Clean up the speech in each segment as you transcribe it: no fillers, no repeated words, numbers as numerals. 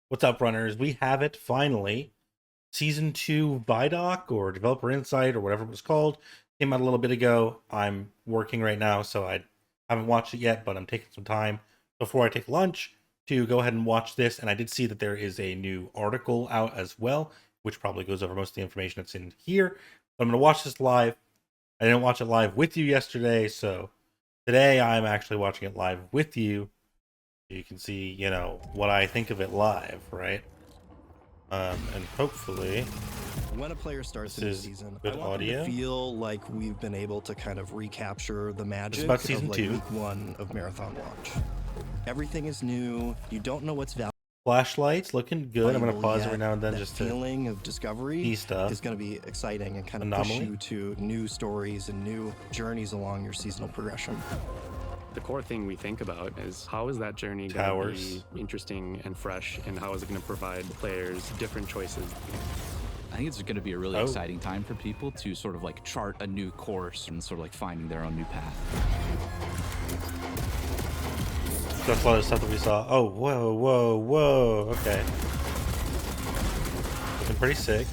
What's up, runners? We have it finally. Season 2 Vidoc or Developer Insight or whatever it was called came out a little bit ago. I'm working right now, so I haven't watched it yet, but I'm taking some time before I take lunch to go ahead and watch this. And I did see that there is a new article out as well, which probably goes over most of the information that's in here. But I'm going to watch this live. I didn't watch it live with you yesterday, so today I'm actually watching it live with you. You can see, what I think of it live, right? And hopefully when a player starts in the season, good I want audio. them to feel like we've been able to kind of recapture the magic about of season 2. week 1 of Marathon launch. Everything is new. You don't know what's valuable. Flashlights looking good. I'm going to pause every now and then that just feeling of discovery see stuff. Is going to be exciting and kind of push you to new stories and new journeys along your seasonal progression. The core thing we think about is how is that journey going to be interesting and fresh, and how is it going to provide players different choices? I think it's going to be a really exciting time for people to sort of like chart a new course and sort of like finding their own new path. That's a lot of stuff that we saw. Oh, whoa. Okay. Looking pretty sick.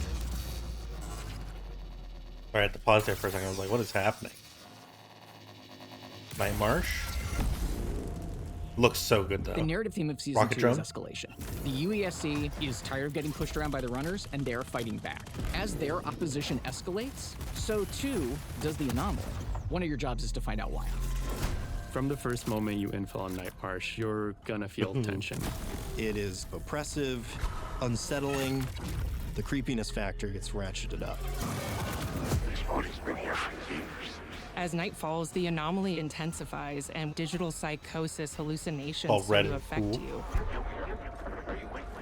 All right, I had to pause there for a second. I was like, what is happening? Night Marsh. Looks so good, though. The narrative theme of Season 2 is escalation. The UESC is tired of getting pushed around by the runners, and they're fighting back. As their opposition escalates, so too does the anomaly. One of your jobs is to find out why. From the first moment you infill on Night Marsh, you're gonna feel tension. It is oppressive, unsettling. The creepiness factor gets ratcheted up. This body's been here for years. As night falls, the anomaly intensifies and digital psychosis hallucinations start to affect you.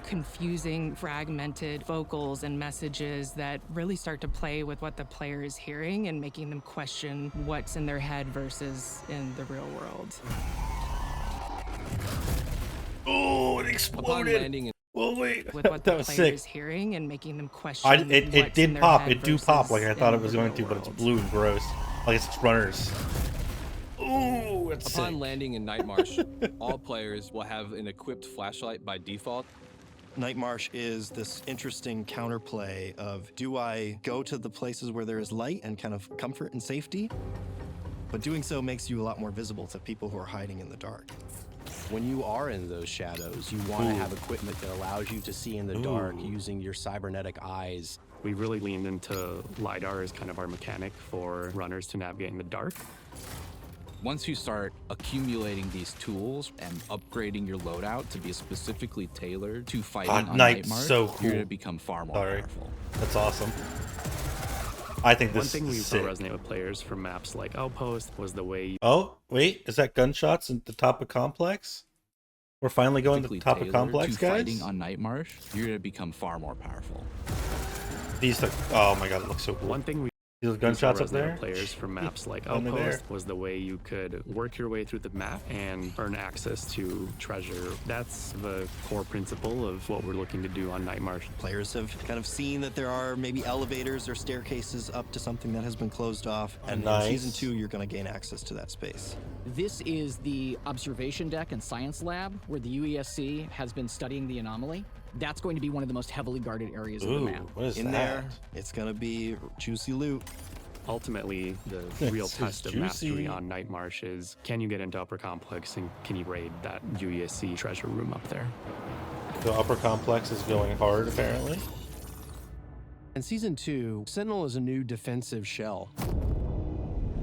Confusing, fragmented vocals and messages that really start to play with what the player is hearing and making them question what's in their head versus in the real world. Oh, it exploded! Well, wait, with what that the was player sick. is hearing and making them question It did pop. It do pop like I thought it was going to, but it's blue and gross. Like it's runners. Ooh, it's Upon sick. landing in Night Marsh, all players will have an equipped flashlight by default. Night Marsh is this interesting counterplay of, do I go to the places where there is light and kind of comfort and safety? But doing so makes you a lot more visible to people who are hiding in the dark. When you are in those shadows, you want to have equipment that allows you to see in the dark using your cybernetic eyes. We really leaned into LiDAR as kind of our mechanic for runners to navigate in the dark. Once you start accumulating these tools and upgrading your loadout to be specifically tailored to fighting on Night Marsh, so cool. you're going to become far more powerful. That's awesome. I think this One thing we is saw sick. resonate with players from maps like Outpost was the way Oh, wait, is that gunshots at the top of Complex? We're finally going to the top of Complex, guys? Fighting on Night Marsh, you're going to become far more powerful. Oh my god, it looks so cool. One thing we those gunshots up there? Players from maps like When they're there. Outpost was the way you could work your way through the map and earn access to treasure. That's the core principle of what we're looking to do on Night Marsh. Players have kind of seen that there are maybe elevators or staircases up to something that has been closed off, and in Season 2 you're going to gain access to that space. This is the observation deck and science lab where the UESC has been studying the anomaly. That's going to be one of the most heavily guarded areas of the map. What is in that? there, it's going to be juicy loot. Ultimately, the real test of mastery on Night Marsh is, can you get into Upper Complex and can you raid that UESC treasure room up there? The Upper Complex is going hard, apparently. In Season 2, Sentinel is a new defensive shell.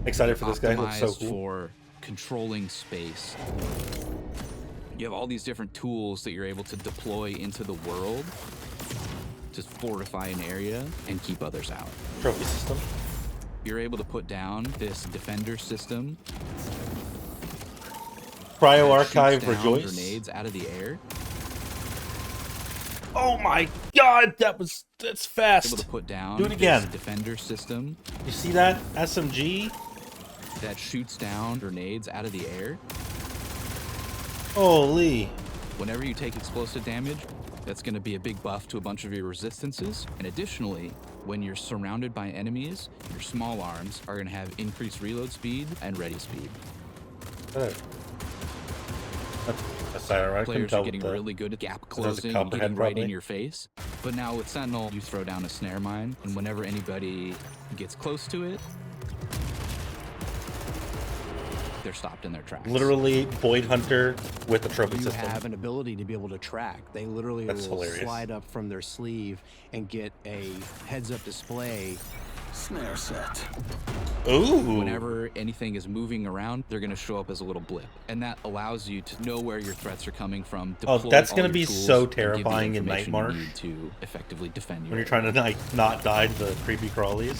Excited for this guy. Looks so Optimized cool. for controlling space. You have all these different tools that you're able to deploy into the world to fortify an area and keep others out. Trophy system. You're able to put down this defender system. Cryo that Archive shoots down Rejoice. Grenades out of the air. Oh my god, that's fast. Able to put down Do it again. this defender system You see that SMG? that shoots down grenades out of the air. Holy. Whenever you take explosive damage, that's going to be a big buff to a bunch of your resistances. And additionally, when you're surrounded by enemies, your small arms are going to have increased reload speed and ready speed. That's Sorry, I couldn't Players tell are with getting the- really good at gap there's a closing, copperhead getting right in probably. your face. But now with Sentinel, you throw down a snare mine, and whenever anybody gets close to it, they're stopped in their tracks. Literally Boyd Hunter with the trophy You system. have an ability to be able to track. They literally That's will hilarious. slide up from their sleeve and get a heads-up display. Snare set. Ooh. Whenever anything is moving around, they're going to show up as a little blip. And that allows you to know where your threats are coming from. Oh, deploy that's all gonna your be tools, so and give the terrifying in Night information you Marsh. need to effectively defend your When you're trying to like not die to the creepy crawlies.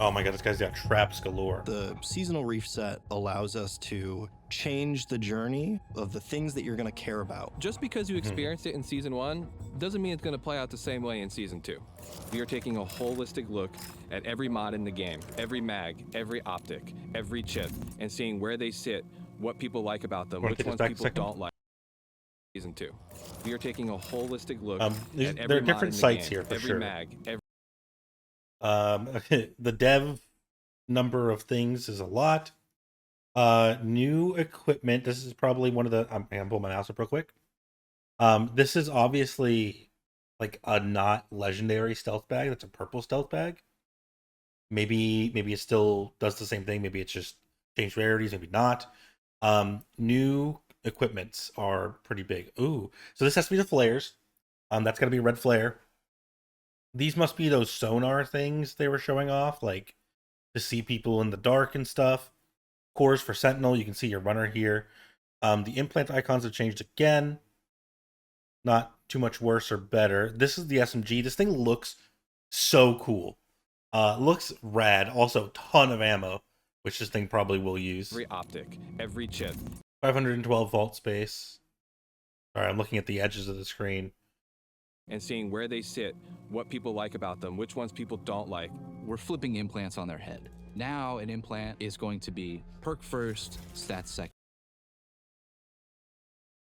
Oh my god, this guy's got traps galore. The seasonal reset allows us to change the journey of the things that you're going to care about. Just because you experienced it in Season 1 doesn't mean it's going to play out the same way in Season 2. We are taking a holistic look at every mod in the game, every mag, every optic, every chip, and seeing where they sit, what people like about them, Wanna which take this ones back a people second? don't like. Season 2. We are taking a holistic look There at are every mod different in the sites game, here for every sure. mag, every The dev number of things is a lot. New equipment. This is probably one of the. I'm gonna pull my mouse up real quick. This is obviously like a not legendary stealth bag. That's a purple stealth bag. Maybe it still does the same thing. Maybe it's just changed rarities. Maybe not. New equipments are pretty big. Ooh, so this has to be the flares. That's gotta be a red flare. These must be those sonar things they were showing off, like to see people in the dark and stuff. Cores for Sentinel, you can see your runner here. The implant icons have changed again. Not too much worse or better. This is the SMG. This thing looks so cool. Looks rad. Also, ton of ammo, which this thing probably will use. optic, every chip. 512 vault space. Sorry, I'm looking at the edges of the screen. And seeing where they sit, what people like about them, which ones people don't like. We're flipping implants on their head. Now an implant is going to be perk first, stats second.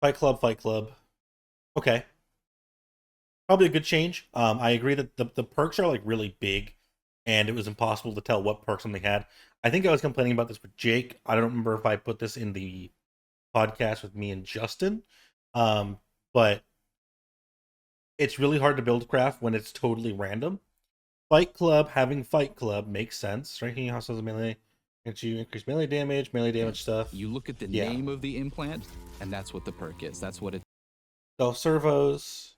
Fight Club. Okay. Probably a good change. I agree that the perks are like really big, and it was impossible to tell what perks something had. I think I was complaining about this with Jake. I don't remember if I put this in the podcast with me and Justin. But it's really hard to build craft when it's totally random. Having Fight Club makes sense. Striking hostiles melee gets you increase melee damage stuff. You look at the Yeah. name of the implant, and that's what the perk is. That's what it Stealth servos.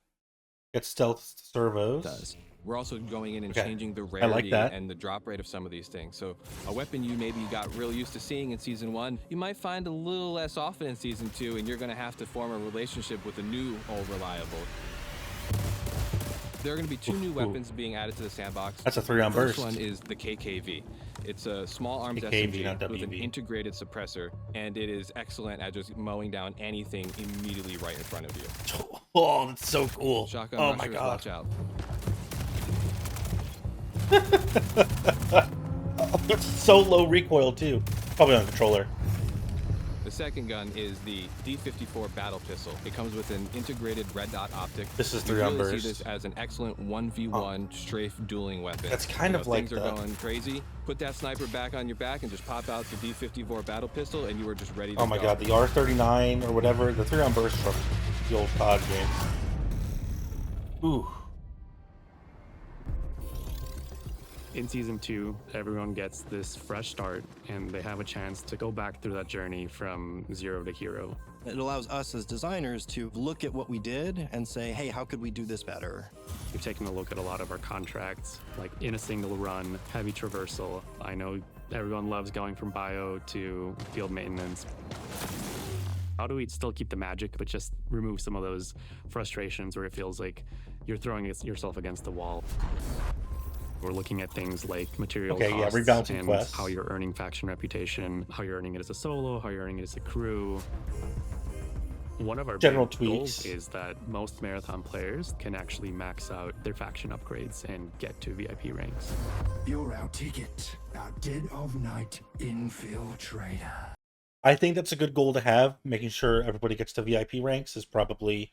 Get stealth servos. does. We're also going in and Okay. changing the I rarity like that. and the drop rate of some of these things. So a weapon you maybe got real used to seeing in Season 1, you might find a little less often in Season 2, and you're going to have to form a relationship with a new old reliable. There are going to be two new weapons being added to the sandbox. That's a 3-round The first burst. one is the KKV. It's a small arms KKV, not SMG with an WV. integrated suppressor, and it is excellent at just mowing down anything immediately right in front of you. Oh, that's so cool. Shotgun Oh my rushers, god. watch out. It's so low recoil too. Probably on controller. The second gun is the D54 battle pistol. It comes with an integrated red dot optic. This is You 3-round really burst. see this as an excellent 1v1 strafe dueling weapon. That's kind of like things are the- going crazy. Put that sniper back on your back and just pop out the D54 battle pistol, and you are just ready to go. Oh my god, the R39 or whatever, the 3-round burst from the old COD game. Ooh. In Season 2, everyone gets this fresh start, and they have a chance to go back through that journey from zero to hero. It allows us as designers to look at what we did and say, hey, how could we do this better? We've taken a look at a lot of our contracts, like in a single run, heavy traversal. I know everyone loves going from bio to field maintenance. How do we still keep the magic, but just remove some of those frustrations where it feels like you're throwing yourself against the wall? We're looking at things like material Okay, yeah, costs rebalancing and quests. how you're earning faction reputation, how you're earning it as a solo, how you're earning it as a crew. One of our General big goals tweaks. is that most marathon players can actually max out their faction upgrades and get to VIP ranks. You're our ticket, our dead of night infiltrator. I think that's a good goal to have. Making sure everybody gets to VIP ranks is probably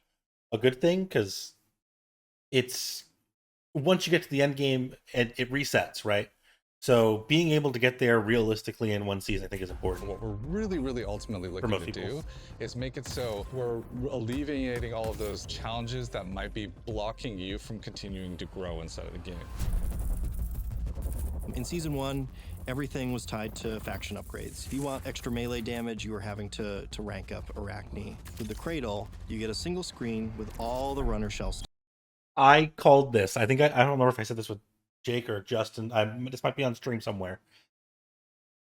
a good thing, because it's once you get to the end game, it resets, right? So being able to get there realistically in one season, I think, is important. What we're really ultimately looking most to people. do is make it so we're alleviating all of those challenges that might be blocking you from continuing to grow inside of the game. In Season 1, everything was tied to faction upgrades. If you want extra melee damage, you were having to rank up Arachne. With the Cradle, you get a single screen with all the runner shells. I called this. I think I don't remember if I said this with Jake or Justin. This might be on stream somewhere.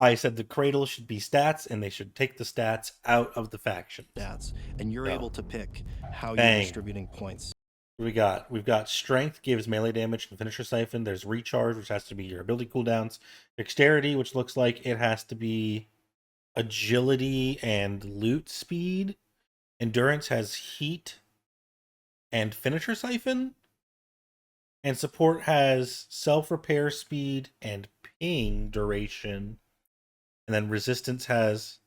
I said the Cradle should be stats, and they should take the stats out of the faction. Stats, and you're able to pick how Bang. you're distributing points. We've got Strength gives melee damage and Finisher Siphon. There's Recharge, which has to be your ability cooldowns. Dexterity, which looks like it has to be Agility and Loot Speed. Endurance has Heat and Finisher Siphon. And Support has Self-Repair Speed and Ping Duration. And then Resistance has...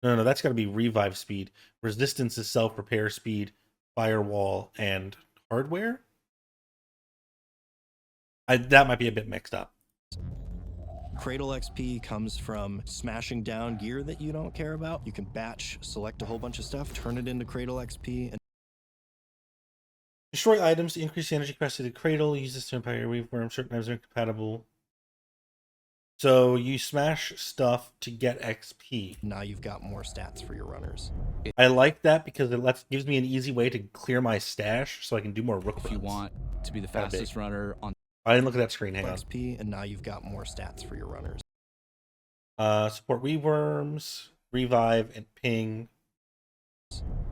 No, that's got to be Revive Speed. Resistance is Self-Repair Speed, Firewall, and Hardware. That might be a bit mixed up. Cradle XP comes from smashing down gear that you don't care about. You can batch, select a whole bunch of stuff, turn it into Cradle XP, and Destroy items to increase the energy capacity of the Cradle. Use this to empower your Weaveworm. Certain items are incompatible. So you smash stuff to get XP. now you've got more stats for your runners. I like that because it gives me an easy way to clear my stash so I can do more Rook If you runs. want to be the Kinda fastest big. runner on I didn't look at that screen. Hang on. XP, and now you've got more stats for your runners. Support Weaveworms, Revive, and Ping.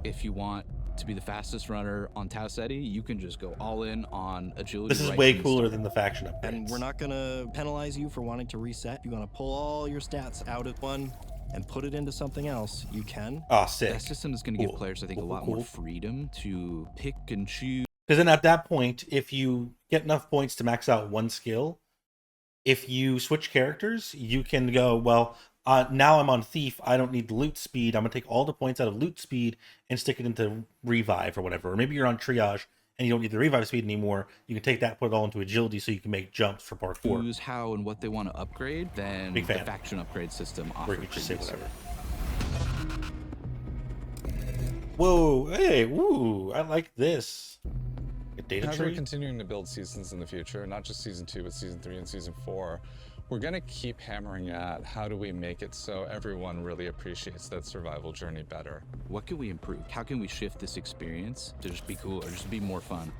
if you want to be the fastest runner on Tau Ceti, you can just go all in on agility. This is right way from the cooler start. than the faction upgrades. And we're not going to penalize you for wanting to reset. If you want to pull all your stats out of one and put it into something else, you can. Oh, sick. That system is going to give Cool. players, I think, Cool, a lot cool. more freedom to pick and choose. Because then at that point, if you get enough points to max out one skill, if you switch characters, you can go, well, now I'm on Thief. I don't need the loot speed. I'm going to take all the points out of loot speed and stick it into Revive or whatever. Or maybe you're on Triage and you don't need the Revive speed anymore. You can take that, put it all into Agility so you can make jumps for parkour. Choose how and what they want to upgrade, then Big the fan. faction upgrade system Where offers you can just say previously. whatever. Whoa, hey, woo, I like this. A data As we're tree? continuing to build seasons in the future, not just Season 2, but Season 3 and Season 4, we're going to keep hammering at how do we make it so everyone really appreciates that survival journey better. What can we improve? How can we shift this experience to just be cool or just be more fun?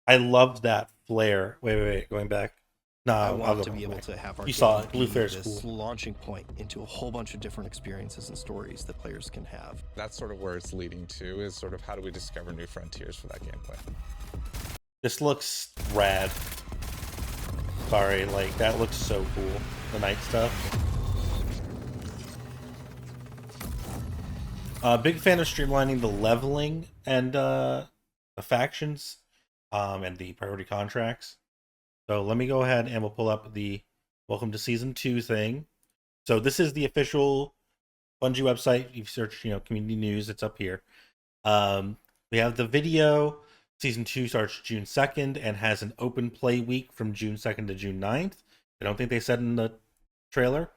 I loved that flare. Wait, going back. No, I I'll want go to be able back. to have our You saw game it. Blue be Fair's this cool. launching point into a whole bunch of different experiences and stories that players can have. That's sort of where it's leading to, is sort of how do we discover new frontiers for that gameplay. This looks rad. Sorry, like, that looks so cool. The night stuff. Big fan of streamlining the leveling and the factions and the priority contracts. So let me go ahead and we'll pull up the Welcome to Season 2 thing. So this is the official Bungie website. You've searched, community news, it's up here. We have the video. Season 2 starts June 2nd and has an open play week from June 2nd to June 9th. I don't think they said in the trailer.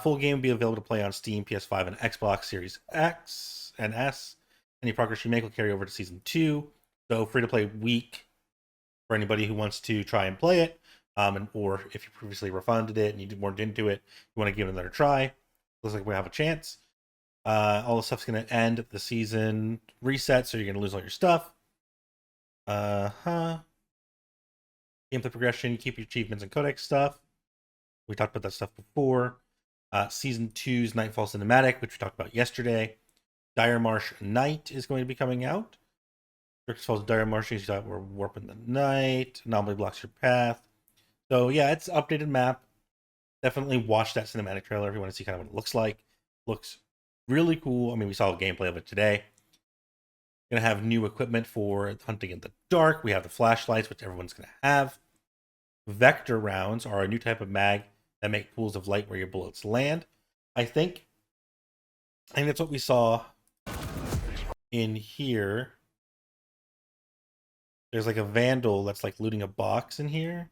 Full game will be available to play on Steam, PS5, and Xbox Series X and S. Any progress you make will carry over to Season 2. So free to play week for anybody who wants to try and play it. Or if you previously refunded it and you weren't into it, you want to give it another try. Looks like we have a chance. All the stuff's going to end at the season reset, so you're going to lose all your stuff. Gameplay progression, you keep your achievements and codex stuff. We talked about that stuff before. Season 2's Nightfall Cinematic, which we talked about yesterday. Dire Marsh Night is going to be coming out. Dirk Falls Dire Marsh, you thought we're warping the night. Anomaly blocks your path. So yeah, it's an updated map. Definitely watch that cinematic trailer if you want to see kind of what it looks like. Looks really cool. I mean, we saw a gameplay of it today. Gonna have new equipment for hunting in the dark. We have the flashlights, which everyone's gonna have. Vector rounds are a new type of mag that make pools of light where your bullets land. I think that's what we saw in here. There's like a vandal that's like looting a box in here.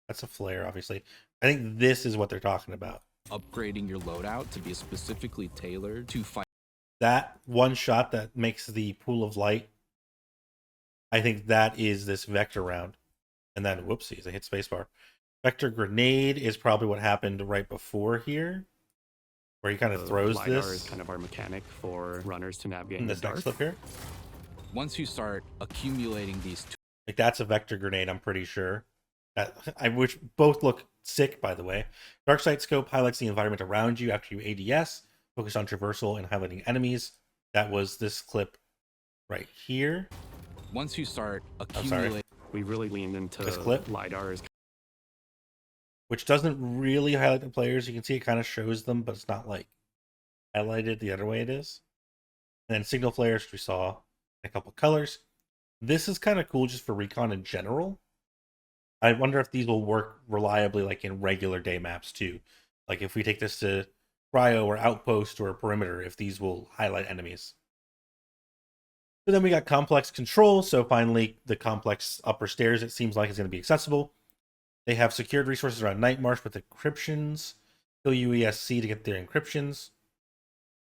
That's a flare, obviously. I think this is what they're talking about. Upgrading your loadout to be specifically tailored to fight. That one shot that makes the pool of light, I think that is this vector round. And then, whoopsies, I hit spacebar. Vector grenade is probably what happened right before here, where he kind of throws LiDAR this. is kind of our mechanic for runners to navigate In in the this dark. next clip here. Once you start accumulating these Like, that's a vector grenade, I'm pretty sure. Which both look sick, by the way. Dark Sight Scope highlights the environment around you after you ADS. Focus on traversal and highlighting enemies. That was this clip right here. Once you start sorry. accumulating, We really leaned into This clip? LiDAR is Which doesn't really highlight the players. You can see it kind of shows them, but it's not like highlighted the other way it is. And then signal flares, which we saw in a couple colors. This is kind of cool just for recon in general. I wonder if these will work reliably like in regular day maps too. Like if we take this to cryo or outpost or perimeter, if these will highlight enemies. So then we got complex control. So finally, the complex upper stairs, it seems like, is going to be accessible. They have secured resources around Night Marsh with encryptions. Kill UESC to get their encryptions.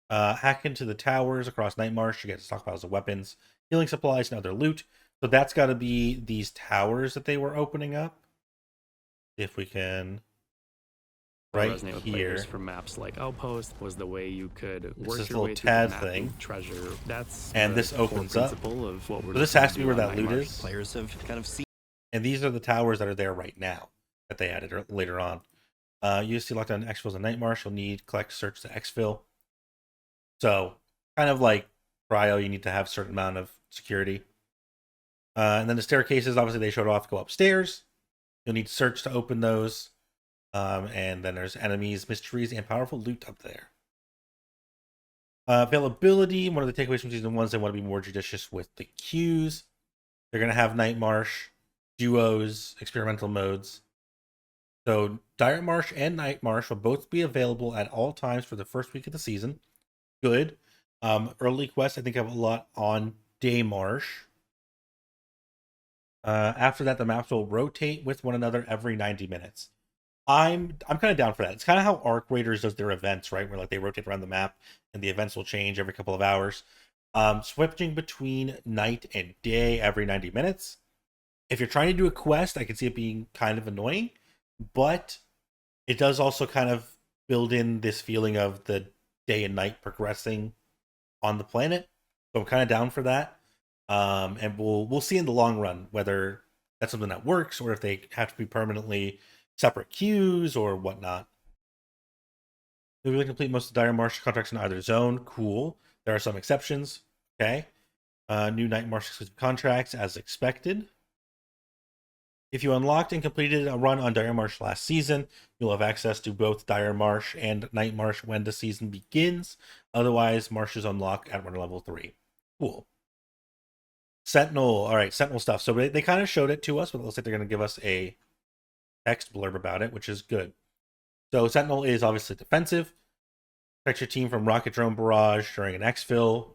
Hack into the towers across Night Marsh to get stockpiles of weapons, healing supplies, and other loot. So that's got to be these towers that they were opening up. If we can... right resonate with here. players from maps like Outpost was the way you could work this your little way through tad the map thing. and treasure. That's And the this core opens up. principle of what we're So this looking has to be where do on that Night loot Marsh. is. Players have kind of seen. And these are the towers that are there right now that they added later on. USC lockdown exfils and Night Marsh. You'll need collect search to exfil. So kind of like cryo, you need to have a certain amount of security. And then the staircases, obviously they showed off, go upstairs. You'll need search to open those. And then there's enemies, mysteries, and powerful loot up there. Availability, one of the takeaways from season 1 is they want to be more judicious with the queues. They're going to have Night Marsh, duos, experimental modes. So Dire Marsh and Night Marsh will both be available at all times for the first week of the season. Good. Early quests, I think, have a lot on Day Marsh. After that, the maps will rotate with one another every 90 minutes. I'm kind of down for that. It's kind of how Arc Raiders does their events, right? Where like they rotate around the map and the events will change every couple of hours. Switching between night and day every 90 minutes. If you're trying to do a quest, I can see it being kind of annoying, but it does also kind of build in this feeling of the day and night progressing on the planet. So I'm kind of down for that. And we'll see in the long run whether that's something that works or if they have to be permanently separate queues or whatnot. We will complete most of the Dire Marsh contracts in either zone. Cool. There are some exceptions. Okay. New Night Marsh exclusive contracts as expected. If you unlocked and completed a run on Dire Marsh last season, you'll have access to both Dire Marsh and Night Marsh when the season begins. Otherwise, Marshes unlock at runner level 3. Cool. Sentinel. All right, Sentinel stuff. So they kind of showed it to us, but it looks like they're going to give us a text blurb about it, which is good. So Sentinel is obviously defensive. Protect your team from rocket drone barrage during an exfil.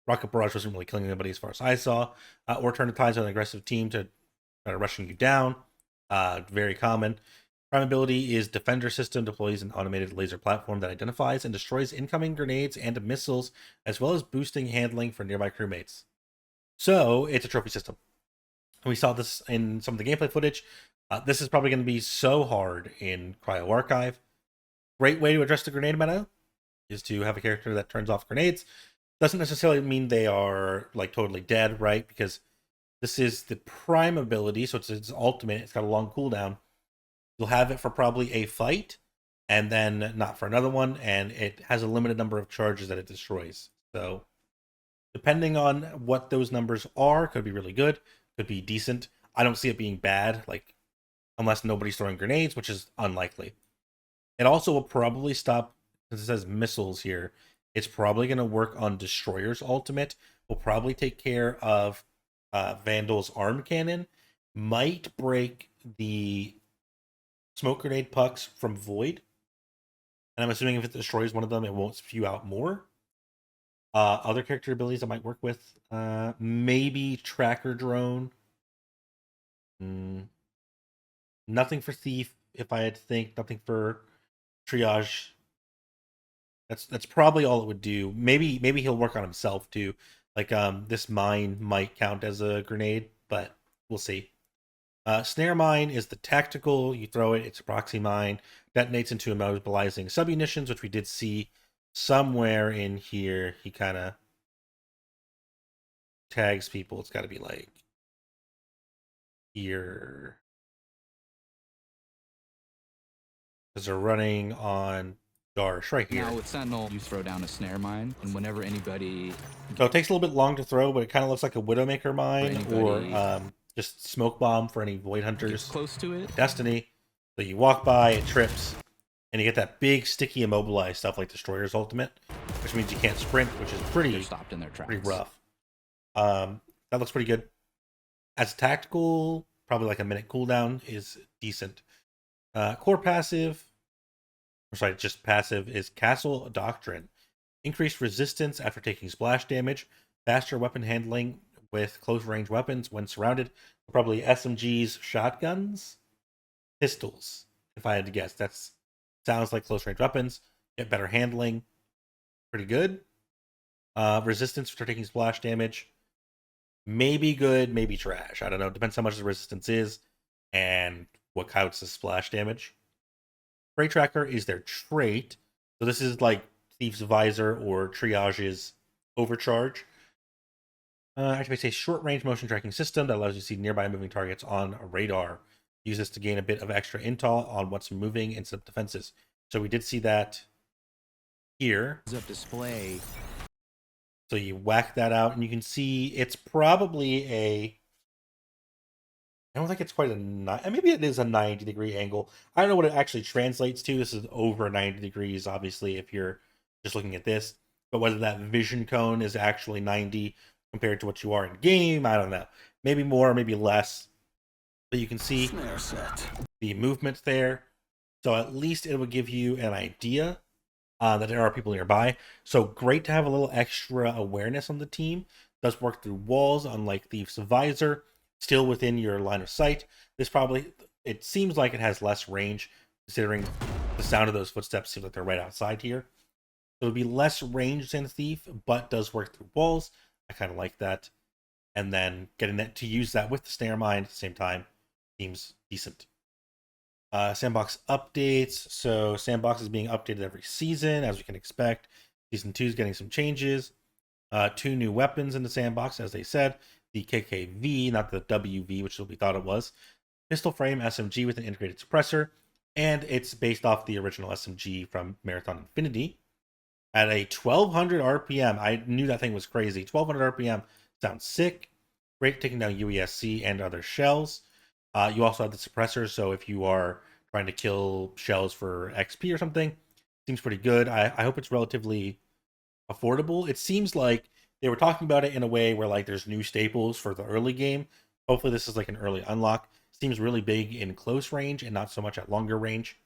Rocket barrage wasn't really killing anybody as far as I saw. Or turn the tides on an aggressive team to rushing you down. Very common. Prime ability is Defender System, deploys an automated laser platform that identifies and destroys incoming grenades and missiles, as well as boosting handling for nearby crewmates. So it's a trophy system. We saw this in some of the gameplay footage. This is probably going to be so hard in Cryo Archive. Great way to address the grenade meta is to have a character that turns off grenades. Doesn't necessarily mean they are like totally dead, right? Because this is the prime ability, so it's its ultimate. It's got a long cooldown. You'll have it for probably a fight, and then not for another one, and it has a limited number of charges that it destroys. So depending on what those numbers are, could be really good, could be decent. I don't see it being bad, like unless nobody's throwing grenades, which is unlikely. It also will probably stop, since it says missiles here, it's probably going to work on Destroyer's ultimate. Will probably take care of Vandal's arm cannon. Might break the smoke grenade pucks from Void. And I'm assuming if it destroys one of them, it won't spew out more. Other character abilities I might work with. Maybe Tracker Drone. Nothing for Thief. if I had to think. Nothing for triage. That's probably all it would do. Maybe he'll work on himself too. Like this mine might count as a grenade, but we'll see. Snare mine is the tactical. You throw it, it's a proxy mine, detonates into immobilizing submunitions, which we did see somewhere in here. He kind of tags people. It's got to be like here. Because they're running on Darsh right here. Now with Sentinel, you throw down a snare mine, and whenever anybody... So it takes a little bit long to throw, but it kind of looks like a Widowmaker mine or just smoke bomb for any Void Hunters. Close to it. Destiny. So you walk by, it trips, and you get that big sticky immobilized stuff like Destroyer's Ultimate, which means you can't sprint, which is pretty stopped in their tracks. Pretty rough. That looks pretty good. As tactical, probably like a minute cooldown is decent. Core passive, or sorry, just passive is Castle Doctrine. Increased resistance after taking splash damage, faster weapon handling with close range weapons when surrounded. Probably SMGs, shotguns, pistols. If I had to guess, that sounds like close range weapons. Get better handling, pretty good. Resistance for taking splash damage, maybe good, maybe trash. I don't know. Depends how much the resistance is and what counts as splash damage. Prey Tracker is their trait. So this is like Thief's Visor or Triage's Overcharge. Activates a short-range motion tracking system that allows you to see nearby moving targets on a radar. Use this to gain a bit of extra intel on what's moving and set up defenses. So we did see that here. Display. So you whack that out, and you can see it's probably a... I don't think it's quite a... Maybe it is a 90-degree angle. I don't know what it actually translates to. This is over 90 degrees, obviously, if you're just looking at this. But whether that vision cone is actually 90 compared to what you are in game, I don't know. Maybe more, maybe less. But you can see the movement there. So at least it would give you an idea that there are people nearby. So great to have a little extra awareness on the team. Does work through walls, unlike Thief's Visor. Still within your line of sight. This probably, it seems like it has less range, considering the sound of those footsteps seems like they're right outside here. So it would be less range than Thief, but does work through walls. I kind of like that. And then getting that to use that with the snare mine at the same time seems decent. Sandbox updates. So Sandbox is being updated every season, as we can expect. Season 2 is getting some changes. 2 new weapons in the Sandbox, as they said. The KKV, not the WV, which we thought it was. Pistol frame SMG with an integrated suppressor. And it's based off the original SMG from Marathon Infinity. At a 1200 RPM, I knew that thing was crazy. 1200 RPM sounds sick. Great taking down UESC and other shells. You also have the suppressor, so if you are trying to kill shells for XP or something, seems pretty good. I hope it's relatively affordable. It seems like they were talking about it in a way where like there's new staples for the early game. Hopefully this is like an early unlock. Seems really big in close range and not so much at longer range.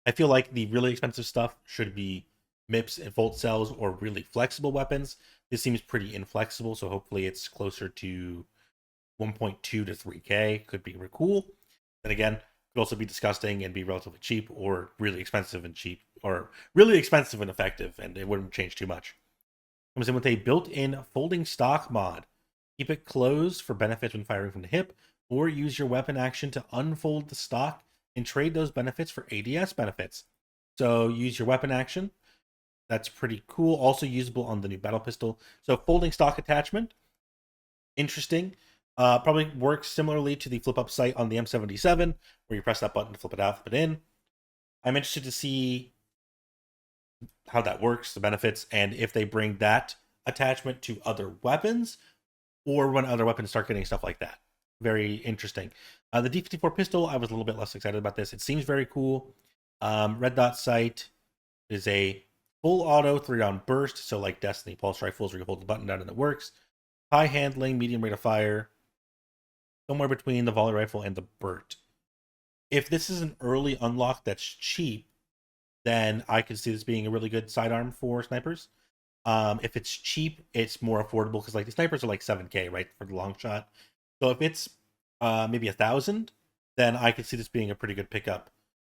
I feel like the really expensive stuff should be MIPS and Volt Cells or really flexible weapons. This seems pretty inflexible, so hopefully it's closer to 1.2 to 3K. Could be really cool. Then again, could also be disgusting and be relatively cheap, or really expensive and cheap, or really expensive and effective, and it wouldn't change too much. Comes in with a built-in folding stock mod. Keep it closed for benefits when firing from the hip, or use your weapon action to unfold the stock and trade those benefits for ADS benefits. So use your weapon action. That's pretty cool. Also usable on the new battle pistol. So folding stock attachment. Interesting. Probably works similarly to the flip up sight on the M77, where you press that button to flip it out, flip it in. I'm interested to see how that works, the benefits, and if they bring that attachment to other weapons, or when other weapons start getting stuff like that. Very interesting. The D54 pistol, I was a little bit less excited about this. It seems very cool. Red dot sight is a full auto 3-round burst, so like Destiny pulse rifles where you hold the button down and it works. High handling, medium rate of fire, somewhere between the volley rifle and the Burt. If this is an early unlock that's cheap, then I could see this being a really good sidearm for snipers. If it's cheap, it's more affordable because like the snipers are like 7K, right, for the long shot. So if it's maybe 1,000, then I could see this being a pretty good pickup.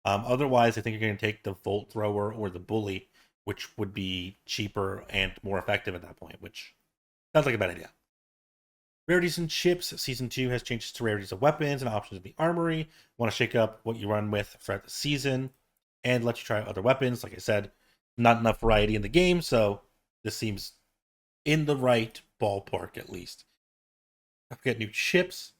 Otherwise, I think you're going to take the Volt Thrower or the Bully, which would be cheaper and more effective at that point, which sounds like a bad idea. Rarities and chips. Season 2 has changes to rarities of weapons and options in the armory. Want to shake up what you run with throughout the season and let you try other weapons. Like I said, not enough variety in the game, so this seems in the right ballpark at least. Don't forget new chips.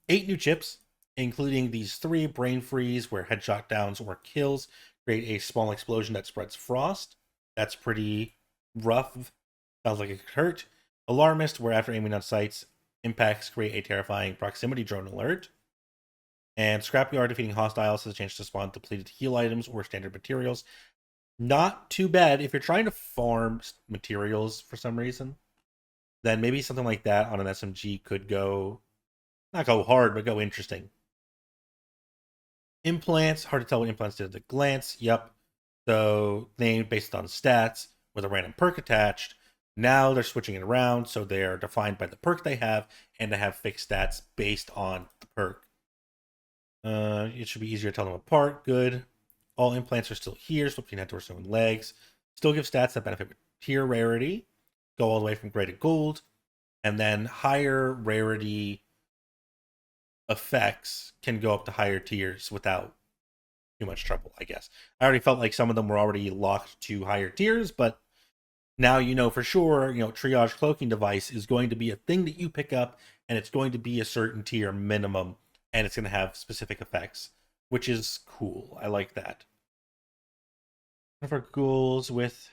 8 new chips, including these 3 brain freeze, where headshot downs or kills create a small explosion that spreads frost. That's pretty rough. Sounds like it could hurt. Alarmist, where after aiming on sights, impacts create a terrifying proximity drone alert. And Scrapyard, defeating hostiles, has a chance to spawn depleted heal items or standard materials. Not too bad if you're trying to farm materials for some reason. Then maybe something like that on an SMG could go, not go hard, but go interesting. Implants, hard to tell what implants did at a glance. Yep. So named based on stats with a random perk attached. Now they're switching it around, so they're defined by the perk they have, and they have fixed stats based on the perk. It should be easier to tell them apart. Good. All implants are still here, so between head, torso, and legs. Still give stats that benefit with tier rarity. Go all the way from gray to gold. And then higher rarity effects can go up to higher tiers without too much trouble, I guess. I already felt like some of them were already locked to higher tiers, but now you know for sure, triage cloaking device is going to be a thing that you pick up, and it's going to be a certain tier minimum, and it's going to have specific effects, which is cool. I like that. One of our goals with,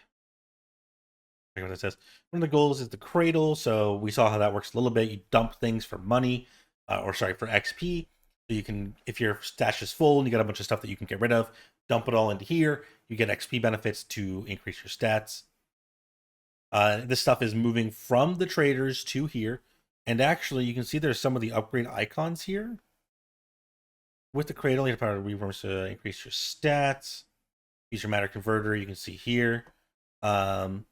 I forget what it says. One of the goals is the Cradle, so we saw how that works a little bit. You dump things for money, for XP. So you can, if your stash is full and you got a bunch of stuff that you can get rid of, dump it all into here. You get XP benefits to increase your stats. This stuff is moving from the traders to here. And actually, you can see there's some of the upgrade icons here. With the Cradle, you have power to reverse to increase your stats. Use your matter converter, you can see here. The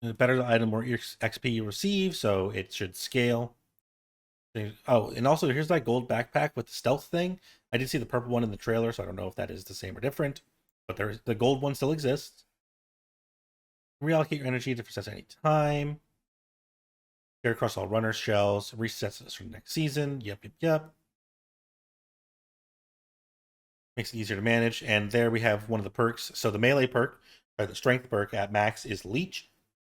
better the item, more XP you receive, so it should scale. Oh, and also here's that gold backpack with the stealth thing. I did see the purple one in the trailer, so I don't know if that is the same or different. But the gold one still exists. Reallocate your energy to process any time. Share across all runner shells. Resets this for the next season. Yep. Makes it easier to manage. And there we have one of the perks. So the melee perk, or the strength perk at max, is Leech,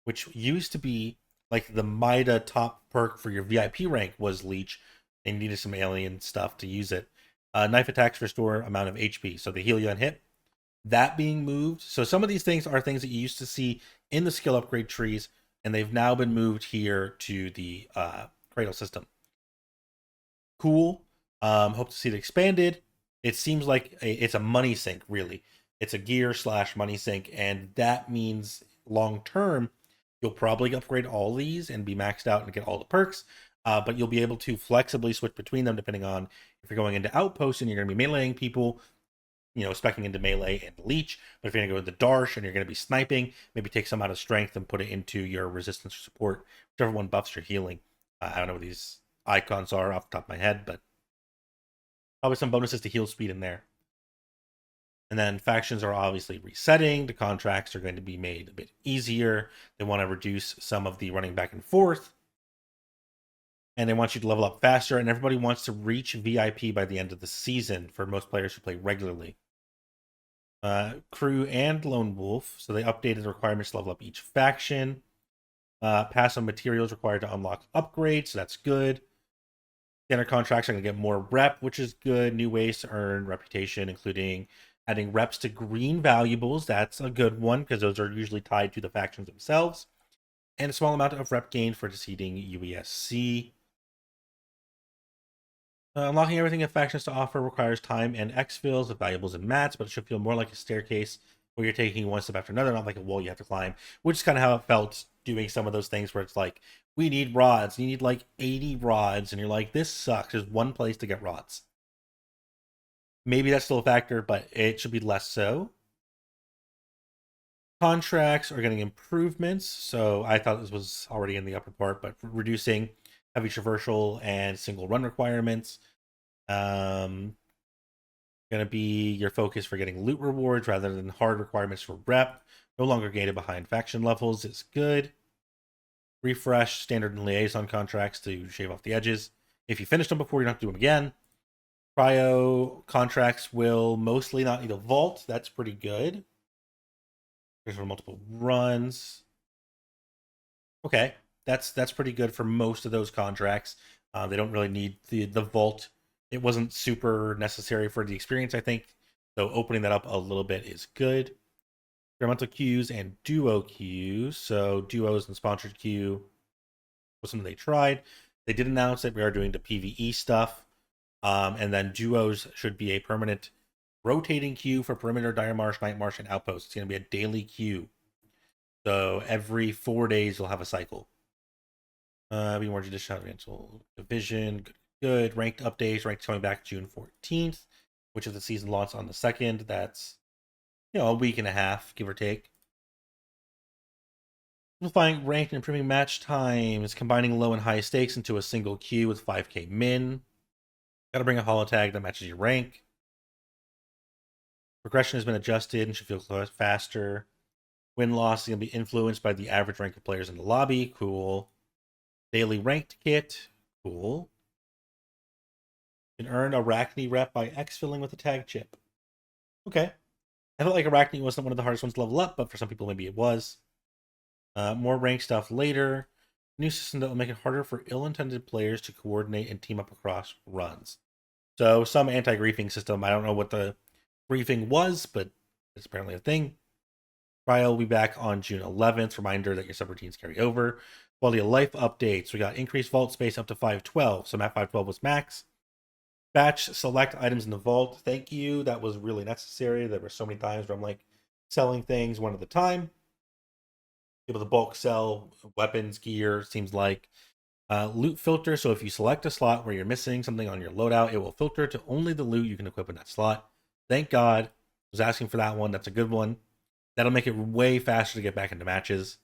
which used to be like the Mida top perk for your VIP rank was Leech, and you needed some alien stuff to use it. Knife attacks restore amount of HP, so they heal you on hit. That being moved. So some of these things are things that you used to see in the skill upgrade trees, and they've now been moved here to the Cradle system. Cool. Hope to see it expanded. It seems like it's a money sink, really. It's a gear / money sink, and that means long term, you'll probably upgrade all these and be maxed out and get all the perks, but you'll be able to flexibly switch between them depending on if you're going into Outpost and you're going to be meleeing people, speccing into melee and leech. But if you're going to go into Darsh and you're going to be sniping, maybe take some out of strength and put it into your resistance or support, whichever one buffs your healing. I don't know what these icons are off the top of my head, but probably some bonuses to heal speed in there. And then factions are obviously resetting. The contracts are going to be made a bit easier. They want to reduce some of the running back and forth. And they want you to level up faster. And everybody wants to reach VIP by the end of the season for most players who play regularly. Crew and Lone Wolf. So they updated the requirements to level up each faction. Pass on materials required to unlock upgrades. So that's good. Standard contracts are going to get more rep, which is good. New ways to earn reputation, including adding reps to green valuables. That's a good one because those are usually tied to the factions themselves. And a small amount of rep gain for defeating UESC. Unlocking everything a factions to offer requires time and exfils of valuables and mats, but it should feel more like a staircase where you're taking one step after another, not like a wall you have to climb, which is kind of how it felt doing some of those things where it's like, we need rods. You need like 80 rods, and you're like, this sucks. There's one place to get rods. Maybe that's still a factor, but it should be less so. Contracts are getting improvements, so I thought this was already in the upper part, but reducing heavy traversal and single run requirements, Going to be your focus for getting loot rewards rather than hard requirements for rep. No longer gated behind faction levels is good. Refresh standard and liaison contracts to shave off the edges. If you finish them before, you don't have to do them again. Cryo contracts will mostly not need a vault. That's pretty good. There's multiple runs. Okay, that's pretty good for most of those contracts. They don't really need the vault. It wasn't super necessary for the experience, I think. So opening that up a little bit is good. Experimental queues and duo queues. So duos and sponsored queue was something they tried. They did announce that we are doing the PvE stuff. And then duos should be a permanent rotating queue for Perimeter, Dire Marsh, Night Marsh, and Outpost. It's going to be a daily queue. So every 4 days you'll have a cycle. Be more judicious financial division. Good. Ranked updates. Ranked coming back June 14th, which is the season launch on the 2nd. That's, a week and a half, give or take. Simplifying ranked and improving match times. Combining low and high stakes into a single queue with 5k min. Got to bring a holotag that matches your rank. Progression has been adjusted and should feel faster. Win-loss is going to be influenced by the average rank of players in the lobby. Cool. Daily ranked kit. Cool. You can earn Arachne rep by exfilling with a tag chip. Okay. I felt like Arachne wasn't one of the hardest ones to level up, but for some people maybe it was. More rank stuff later. New system that will make it harder for ill-intended players to coordinate and team up across runs. So some anti-griefing system. I don't know what the briefing was, but it's apparently a thing. Trial will be back on June 11th. Reminder that your subroutines carry over. Quality of life updates. We got increased vault space up to 512. So map 512 was max. Batch select items in the vault. Thank you. That was really necessary. There were so many times where I'm like selling things one at a time. Able to bulk sell weapons, gear, seems like. Loot filter. So if you select a slot where you're missing something on your loadout, it will filter to only the loot you can equip in that slot. Thank God. I was asking for that one. That's a good one. That'll make it way faster to get back into matches.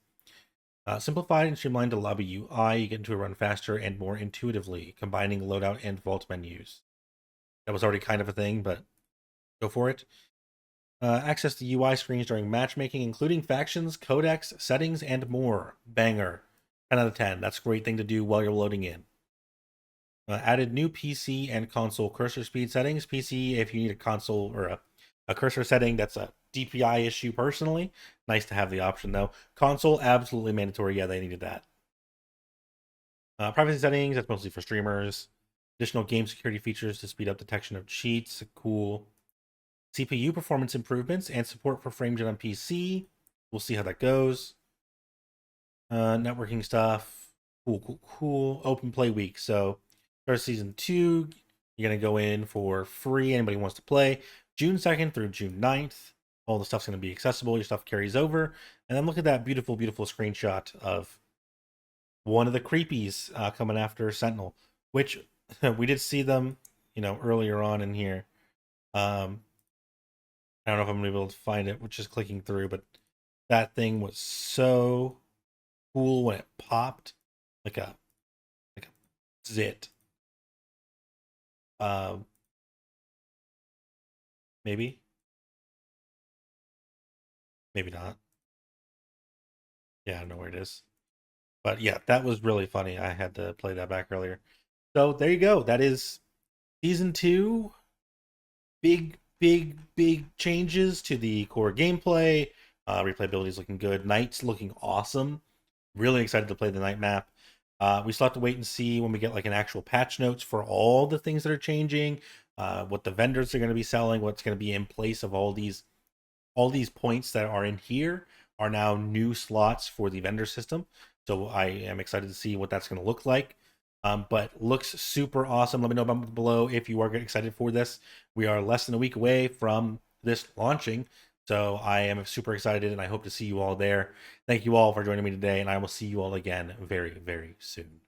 Simplified and streamlined to lobby UI. You get into a run faster and more intuitively, combining loadout and vault menus. That was already kind of a thing, but go for it. Access to UI screens during matchmaking, including factions, codex, settings, and more. Banger. 10 out of 10. That's a great thing to do while you're loading in. Added new PC and console cursor speed settings. PC, if you need a console or a cursor setting, that's a DPI issue personally. Nice to have the option though. Console, absolutely mandatory. Yeah, they needed that. Privacy settings, that's mostly for streamers. Additional game security features to speed up detection of cheats. Cool. CPU performance improvements and support for FrameGen on PC. We'll see how that goes. Networking stuff. Cool. Open play week. So start season 2. You're going to go in for free. Anybody who wants to play. June 2nd through June 9th. All the stuff's going to be accessible. Your stuff carries over. And then look at that beautiful, beautiful screenshot of one of the creepies coming after Sentinel, which we did see them, earlier on in here. I don't know if I'm going to be able to find it, which is clicking through, but that thing was so cool when it popped like a zit. Maybe not. Yeah, I don't know where it is. But yeah, that was really funny. I had to play that back earlier. So there you go. That is season 2. Big changes to the core gameplay. Replayability is looking good. Night's looking awesome. Really excited to play the night map. We still have to wait and see when we get like an actual patch notes for all the things that are changing, what the vendors are going to be selling, what's going to be in place of all these points that are in here are now new slots for the vendor system. So I am excited to see what that's going to look like. But looks super awesome. Let me know below if you are excited for this. We are less than a week away from this launching. So I am super excited and I hope to see you all there. Thank you all for joining me today, and I will see you all again very, very soon.